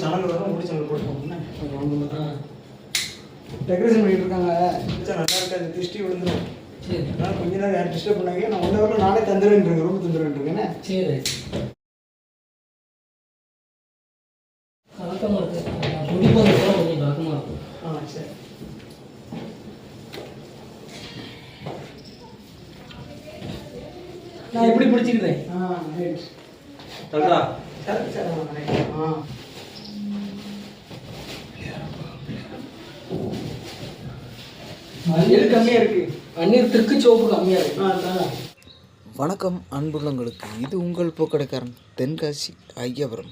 Channel வரும் முடி channel போட்டுக்கோங்க. டெக்கரேஷன் பண்ணிட்டு இருக்காங்க. நல்லா இருக்காது, திருஷ்டி விழுந்துடும். சரி, அதனால் கொஞ்ச நேரம் யாரும் டிஸ்டர்ப் பண்ணாங்க. நான் 1 ஹவரில் நானே தந்துடுவேன், ரொம்ப தந்துடுவேன். சரி, கலக்கமாக இருக்குது. முடி போகிறதுலாம் கொஞ்சம் கலக்கமாக இருக்கும். சரி. நான் எப்படி பிடிச்சிக்கிறேன்? ரைட். சொல்கிறா சரி சரி. பன்னீர் கம்மியாக இருக்குது. பன்னீர் திருக்கு சோப்பு கம்மியாக இருக்குது. வணக்கம் அன்புள்ளங்களுக்கு, இது உங்கள் பூக்கடைக்காரன் தென்காசி ஐயாபுரம்.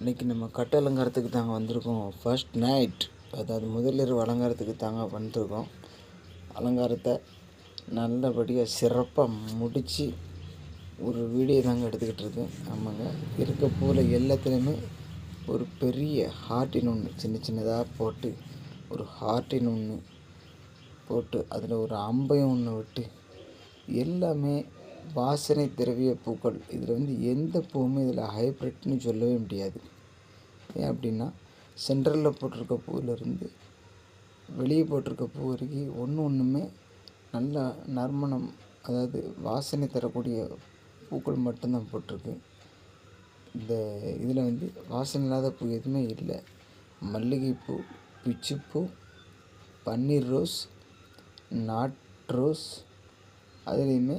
இன்றைக்கி நம்ம கட்ட அலங்காரத்துக்கு தாங்க வந்திருக்கோம். ஃபர்ஸ்ட் நைட், அதாவது முதலிரவு அலங்காரத்துக்கு தாங்க வந்திருக்கோம். அலங்காரத்தை நல்லபடியாக சிறப்பாக முடித்து ஒரு வீடியோ தாங்க எடுத்துக்கிட்டு இருக்கேன். ஆமாங்க, இருக்க பூவில் எல்லாத்துலேயுமே ஒரு பெரிய ஹார்ட்டின் ஒன்று சின்னதாக போட்டு, ஒரு ஹார்ட்டின் ஒன்று போட்டு, அதில் ஒரு அம்பையும் ஒன்று விட்டு, எல்லாமே வாசனை திரவிய பூக்கள். இதில் எந்த பூவுமே இதில் ஹைப்ரிட்னு சொல்லவே முடியாது. ஏன் அப்படின்னா, சென்ட்ரலில் போட்டிருக்க பூவிலேருந்து வெளியே போட்டிருக்க பூ வரைக்கும் ஒன்றுமே நல்ல நறுமணம், அதாவது வாசனை தரக்கூடிய பூக்கள் மட்டும்தான் போட்டிருக்கு. இந்த இதில் வாசனை இல்லாத பூ எதுவுமே இல்லை. மல்லிகைப்பூ, பிச்சிப்பூ, பன்னீர் ரோஸ், நாட் ரோஸ், அதுலேயுமே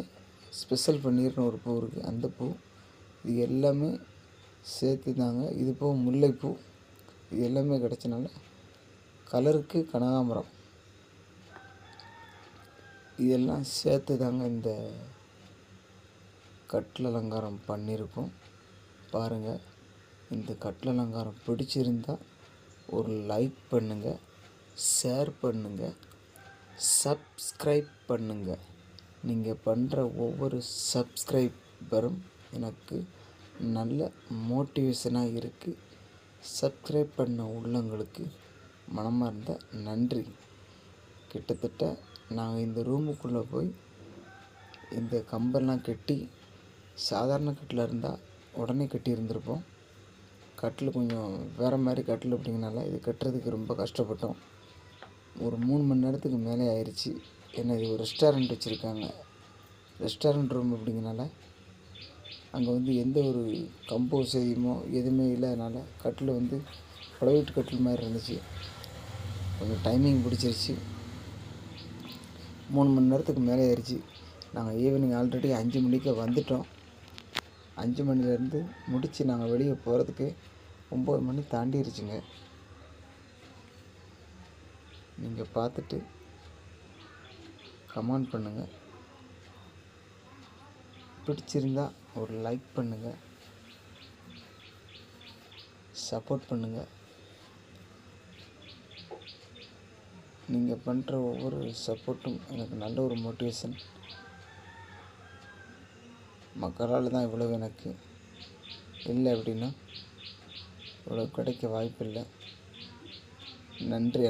ஸ்பெஷல் பன்னீர்னு ஒரு பூ இருக்குது, அந்த பூ. இது எல்லாமே சேர்த்து தாங்க. இது பூ முல்லைப்பூ, இது எல்லாமே கிடச்சனால கலருக்கு கனகாம்பரம், இதெல்லாம் சேர்த்து தாங்க இந்த கட்டில் அலங்காரம் பண்ணியிருக்கோம். பாருங்கள், இந்த கட்டில் அலங்காரம் பிடிச்சிருந்தால் ஒரு லைக் பண்ணுங்கள், ஷேர் பண்ணுங்கள், சப்ஸ்கிரைப் பண்ணுங்கள். நீங்கள் பண்ணுற ஒவ்வொரு சப்ஸ்கிரைபரும் எனக்கு நல்ல மோட்டிவேஷனாக இருக்குது. சப்ஸ்கிரைப் பண்ண உள்ளங்களுக்கு மனமார்ந்த நன்றி. கிட்டத்தட்ட நாங்கள் இந்த ரூமுக்குள்ளே போய் இந்த கம்பெல்லாம் கட்டி, சாதாரண கட்டில் இருந்தால் உடனே கட்டி இருந்திருப்போம். கட்டில் கொஞ்சம் வேறு மாதிரி கட்டில் அப்படிங்கிறனால இது கட்டுறதுக்கு ரொம்ப கஷ்டப்பட்டோம். ஒரு 3 மணி நேரத்துக்கு மேலே ஆயிடுச்சு. ஏன்னா இது ஒரு ரெஸ்டாரண்ட் வச்சுருக்காங்க. ரெஸ்டாரண்ட் ரூம் அப்படிங்கிறனால அங்கே எந்த ஒரு கம்பு வசதியுமோ எதுவுமே இல்லாதனால கட்டில் ப்ரைவேட் கட்டில் மாதிரி இருந்துச்சு. கொஞ்சம் டைமிங் பிடிச்சிருச்சு. 3 மணி நேரத்துக்கு மேலே ஆயிடுச்சு. நாங்கள் ஈவினிங் ஆல்ரெடி 5 மணிக்கு வந்துட்டோம். 5 மணிலேருந்து முடித்து நாங்கள் வெளியே போகிறதுக்கு 9 மணி தாண்டிருச்சுங்க. நீங்கள் பார்த்துட்டு கமெண்ட் பண்ணுங்கள். பிடிச்சிருந்தா ஒரு லைக் பண்ணுங்கள், சப்போர்ட் பண்ணுங்கள். நீங்கள் பண்ணுற ஒவ்வொரு சப்போர்ட்டும் எனக்கு நல்ல ஒரு மோட்டிவேஷன். மக்களால் தான் இவ்வளவு எனக்கு. இல்லை அப்படின்னா இவ்வளோ கிடைக்க வாய்ப்பில்லை. நன்றி.